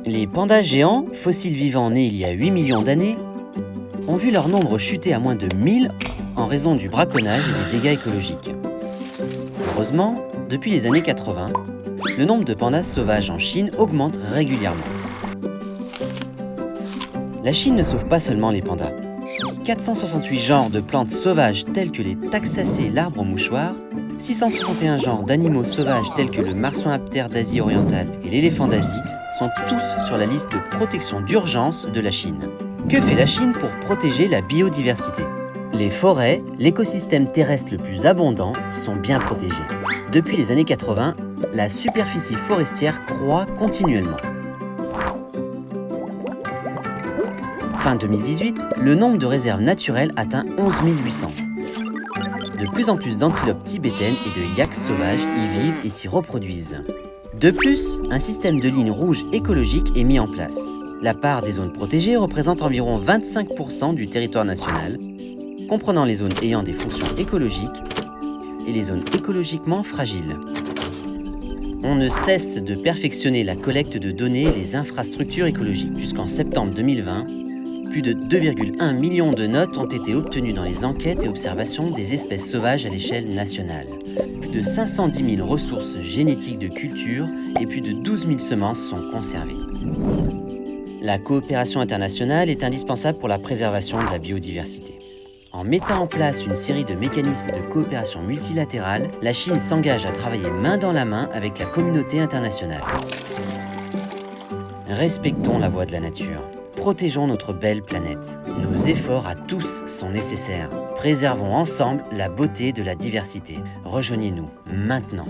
Les pandas géants, fossiles vivants nés il y a 8 millions d'années, ont vu leur nombre chuter à moins de 1000 en raison du braconnage et des dégâts écologiques. Heureusement, depuis les années 80, le nombre de pandas sauvages en Chine augmente régulièrement. La Chine ne sauve pas seulement les pandas. 468 genres de plantes sauvages telles que les taxacées, l'arbre au mouchoir, 661 genres d'animaux sauvages tels que le marsouin-aptère d'Asie orientale et l'éléphant d'Asie sont tous sur la liste de protection d'urgence de la Chine. Que fait la Chine pour protéger la biodiversité ? Les forêts, l'écosystème terrestre le plus abondant, sont bien protégés. Depuis les années 80, la superficie forestière croît continuellement. Fin 2018, le nombre de réserves naturelles atteint 11 800. De plus en plus d'antilopes tibétaines et de yaks sauvages y vivent et s'y reproduisent. De plus, un système de lignes rouges écologiques est mis en place. La part des zones protégées représente environ 25% du territoire national, comprenant les zones ayant des fonctions écologiques et les zones écologiquement fragiles. On ne cesse de perfectionner la collecte de données et les infrastructures écologiques. Jusqu'en septembre 2020, plus de 2,1 millions de notes ont été obtenues dans les enquêtes et observations des espèces sauvages à l'échelle nationale. Plus de 510 000 ressources génétiques de cultures et plus de 12 000 semences sont conservées. La coopération internationale est indispensable pour la préservation de la biodiversité. En mettant en place une série de mécanismes de coopération multilatérale, la Chine s'engage à travailler main dans la main avec la communauté internationale. Respectons la voix de la nature. Protégeons notre belle planète. Nos efforts à tous sont nécessaires. Préservons ensemble la beauté de la diversité. Rejoignez-nous maintenant.